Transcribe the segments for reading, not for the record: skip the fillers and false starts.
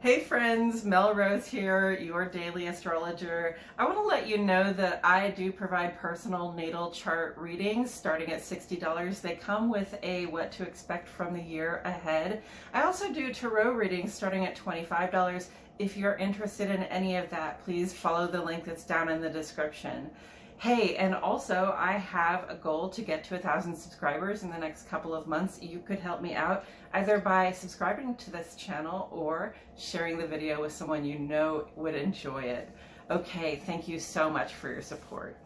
Hey friends, Mel Rose here, your daily astrologer. I want to let you know that I do provide personal natal chart readings starting at $60. They come with a what to expect from the year ahead. I also do tarot readings starting at $25. If you're interested in any of that, please follow the link that's down in the description. Hey, and also I have a goal to get to 1,000 subscribers in the next couple of months. You could help me out either by subscribing to this channel or sharing the video with someone you know would enjoy it. Okay, thank you so much for your support.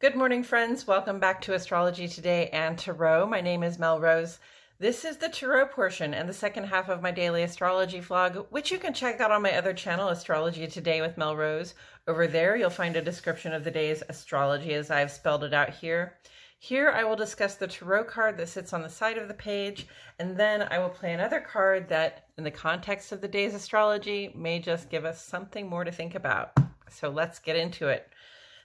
Good morning, friends. Welcome back to Astrology Today and Tarot. My name is Mel Rose. This is the tarot portion and the second half of my daily astrology vlog, which you can check out on my other channel, Astrology Today with Mel Rose. Over there, you'll find a description of the day's astrology as I've spelled it out here. Here, I will discuss the tarot card that sits on the side of the page, and then I will play another card that, in the context of the day's astrology, may just give us something more to think about. So let's get into it.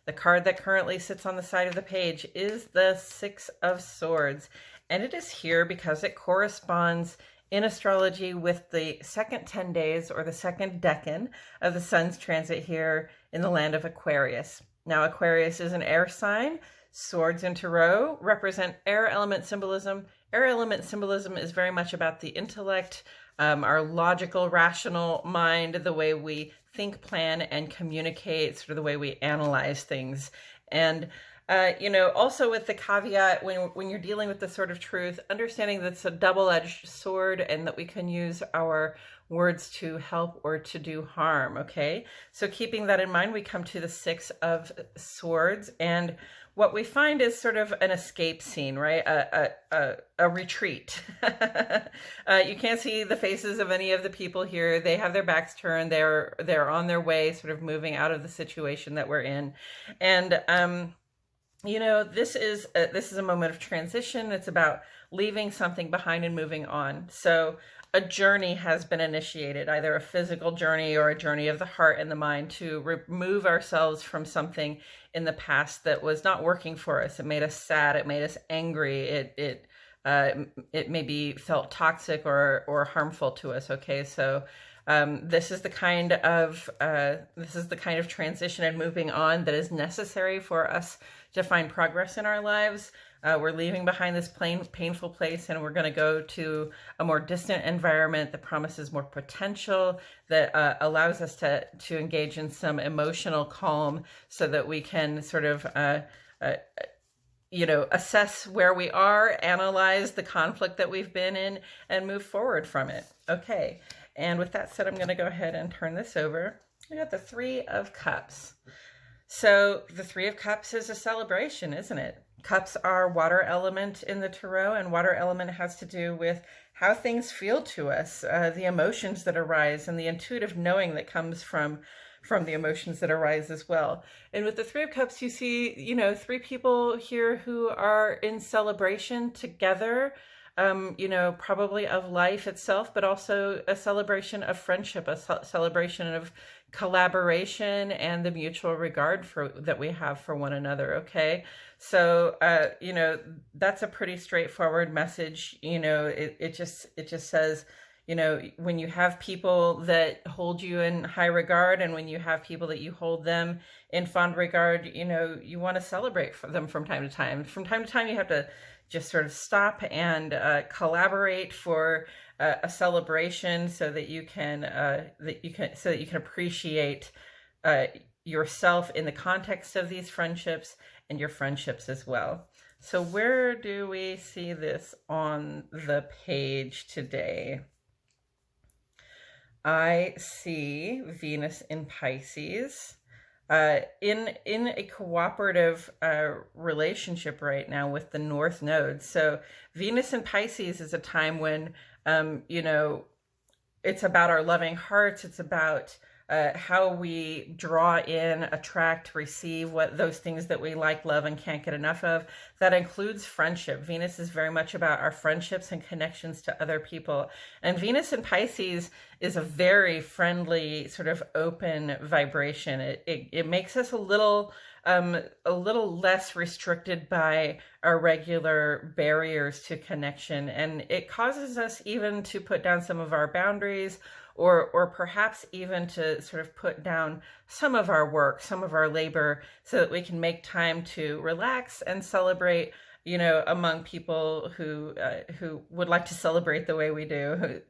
The card that currently sits on the side of the page is the Six of Swords. And it is here because it corresponds in astrology with the second 10 days or the second decan of the sun's transit here in the land of Aquarius. Now, Aquarius is an air sign. Swords in tarot represent air element symbolism. Air element symbolism is very much about the intellect, our logical, rational mind, the way we think, plan, and communicate, sort of the way we analyze things. And also with the caveat, when you're dealing with the sword of truth, understanding that it's a double-edged sword and that we can use our words to help or to do harm, okay? So keeping that in mind, we come to the Six of Swords, and what we find is sort of an escape scene, right? A retreat. You can't see the faces of any of the people here. They have their backs turned. They're on their way, sort of moving out of the situation that we're in. And this is a moment of transition. It's about leaving something behind and moving on. So a journey has been initiated, either a physical journey or a journey of the heart and the mind to remove ourselves from something in the past that was not working for us. It made us sad. It made us angry. It maybe felt toxic or harmful to us. Okay, so this is the kind of transition and moving on that is necessary for us to find progress in our lives. We're leaving behind this painful place, and we're going to go to a more distant environment that promises more potential, that allows us to engage in some emotional calm so that we can sort of assess where we are, analyze the conflict that we've been in, and move forward from it. Okay, and with that said, I'm going to go ahead and turn this over. We got the Three of Cups. So the Three of Cups is a celebration, isn't it? Cups are water element in the tarot, and water element has to do with how things feel to us, the emotions that arise, and the intuitive knowing that comes from the emotions that arise as well. And with the Three of Cups, you see, three people here who are in celebration together, probably of life itself, but also a celebration of friendship, a celebration of collaboration and the mutual regard that we have for one another. Okay, so that's a pretty straightforward message. It just says, when you have people that hold you in high regard, and when you have people that you hold them in fond regard, you want to celebrate for them from time to time. From time to time, you have to just sort of stop and collaborate for a celebration, so that you can appreciate yourself in the context of these friendships and your friendships as well. So where do we see this on the page today? I see Venus in Pisces. In a cooperative relationship right now with the North Node. So Venus in Pisces is a time when, it's about our loving hearts. It's about how we draw in, attract, receive those things that we like, love, and can't get enough of. That includes friendship. Venus is very much about our friendships and connections to other people. And Venus in Pisces is a very friendly, sort of open vibration. It makes us a little a little less restricted by our regular barriers to connection. And it causes us even to put down some of our boundaries, or perhaps even to sort of put down some of our work, some of our labor, so that we can make time to relax and celebrate, among people who would like to celebrate the way we do,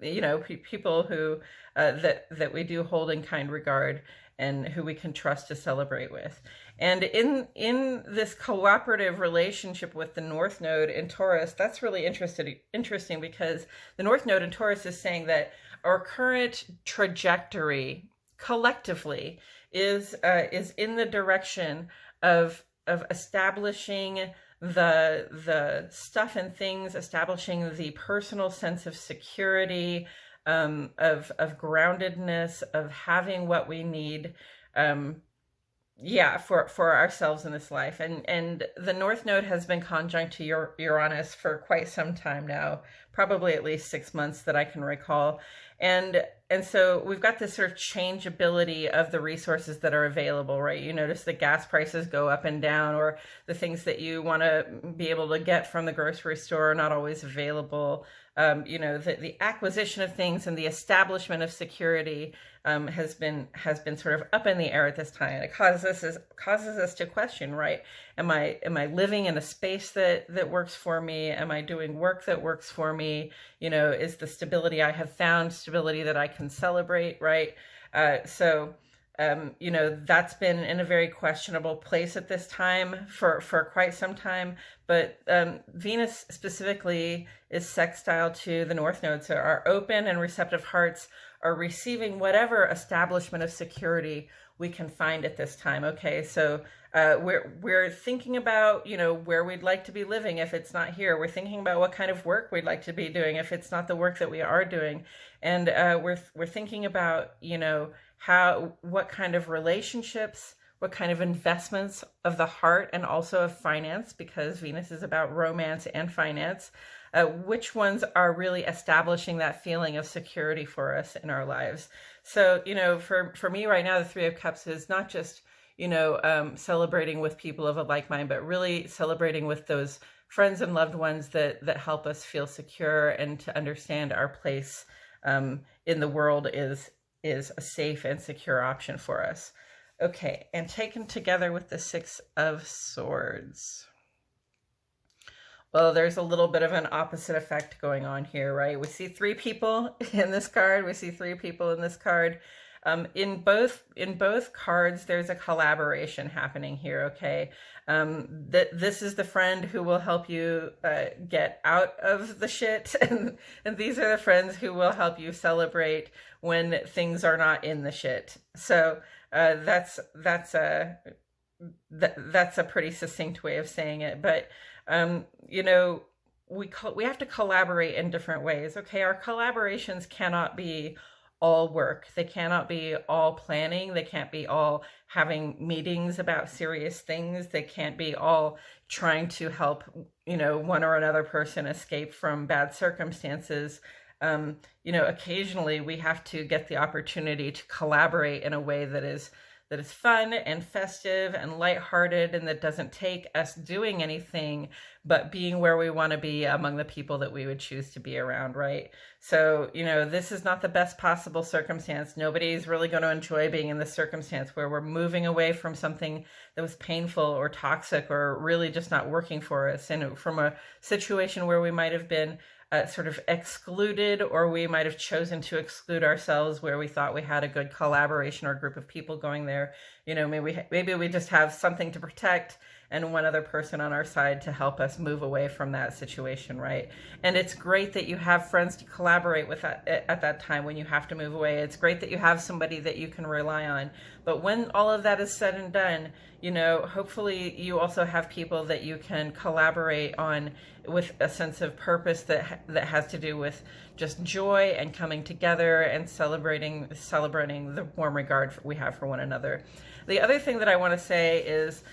people who that we do hold in kind regard and who we can trust to celebrate with. And in this cooperative relationship with the North Node in Taurus, that's really interesting, because the North Node in Taurus is saying that our current trajectory collectively is in the direction of establishing the stuff and things, establishing the personal sense of security, of groundedness, of having what we need, for ourselves in this life. And the North Node has been conjunct to Uranus for quite some time now, probably at least 6 months that I can recall. And so we've got this sort of changeability of the resources that are available, right? You notice the gas prices go up and down, or the things that you want to be able to get from the grocery store are not always available. The acquisition of things and the establishment of security has been sort of up in the air at this time. It causes us to question, right? Am I living in a space that works for me? Am I doing work that works for me? Is the stability I have found stability that I can celebrate, right? That's been in a very questionable place at this time for quite some time. But Venus specifically is sextile to the North Node. So our open and receptive hearts are receiving whatever establishment of security we can find at this time. Okay, so we're thinking about, where we'd like to be living if it's not here. We're thinking about what kind of work we'd like to be doing if it's not the work that we are doing. And we're thinking about, what kind of relationships, what kind of investments of the heart and also of finance, because Venus is about romance and finance, which ones are really establishing that feeling of security for us in our lives. So, for me right now, the Three of Cups is not just, celebrating with people of a like mind, but really celebrating with those friends and loved ones that help us feel secure and to understand our place in the world is a safe and secure option for us. Okay, and taken together with the Six of Swords. Well, there's a little bit of an opposite effect going on here, right? We see three people in this card. We see three people in this card. In both cards, there's a collaboration happening here, okay? This is the friend who will help you get out of the shit, and these are the friends who will help you celebrate when things are not in the shit. So that's a pretty succinct way of saying it. But we have to collaborate in different ways. Okay, our collaborations cannot be all work. They cannot be all planning. They can't be all having meetings about serious things. They can't be all trying to help, one or another person escape from bad circumstances. Occasionally we have to get the opportunity to collaborate in a way that is fun and festive and lighthearted, and that doesn't take us doing anything but being where we want to be among the people that we would choose to be around, right? So, this is not the best possible circumstance. Nobody's really going to enjoy being in this circumstance where we're moving away from something that was painful or toxic or really just not working for us, and from a situation where we might have been sort of excluded, or we might have chosen to exclude ourselves where we thought we had a good collaboration or group of people going there. Maybe we just have something to protect and one other person on our side to help us move away from that situation, right? And it's great that you have friends to collaborate with at that time when you have to move away. It's great that you have somebody that you can rely on. But when all of that is said and done, hopefully you also have people that you can collaborate on with a sense of purpose that has to do with just joy and coming together and celebrating the warm regard we have for one another. The other thing that I want to say is,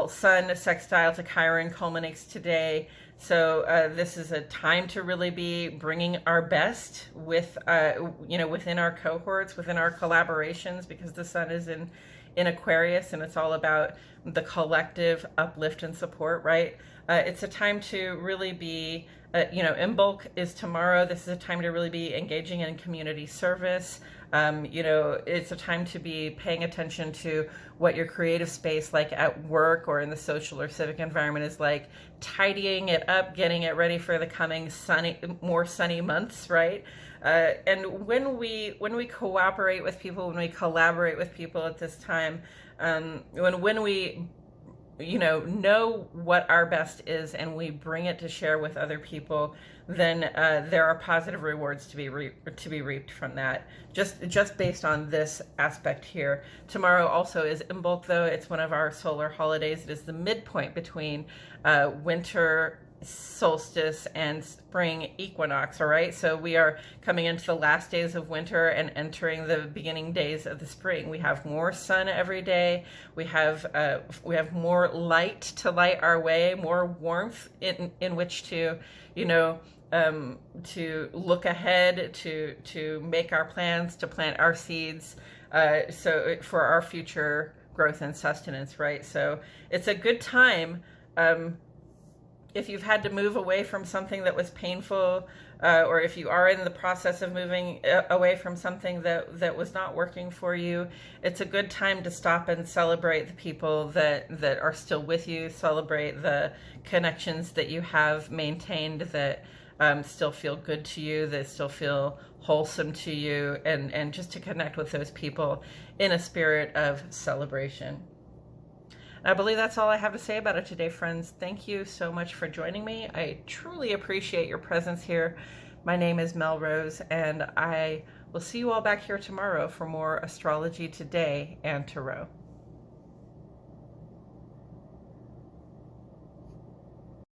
Sun sextile to Chiron culminates today. So this is a time to really be bringing our best with, within our cohorts, within our collaborations, because the Sun is in Aquarius, and it's all about the collective uplift and support, right? It's a time to really be, Imbolc is tomorrow. This is a time to really be engaging in community service. It's a time to be paying attention to what your creative space, like at work or in the social or civic environment, is like, tidying it up, getting it ready for the coming more sunny months, right? And when we cooperate with people, when we collaborate with people at this time, when we know what our best is and we bring it to share with other people, then there are positive rewards to be reaped from that. Just based on this aspect here. Tomorrow also is Imbolc, though. It's one of our solar holidays. It is the midpoint between winter solstice and spring equinox. All right, so we are coming into the last days of winter and entering the beginning days of the spring. We have more sun every day. We have more light to light our way, more warmth in which to to look ahead, to make our plans, to plant our seeds, so for our future growth and sustenance, right? So it's a good time. If you've had to move away from something that was painful, or if you are in the process of moving away from something that was not working for you, it's a good time to stop and celebrate the people that are still with you, celebrate the connections that you have maintained that still feel good to you, that still feel wholesome to you, and just to connect with those people in a spirit of celebration. I believe that's all I have to say about it today, friends. Thank you so much for joining me. I truly appreciate your presence here. My name is Mel Rose, and I will see you all back here tomorrow for more Astrology Today and Tarot.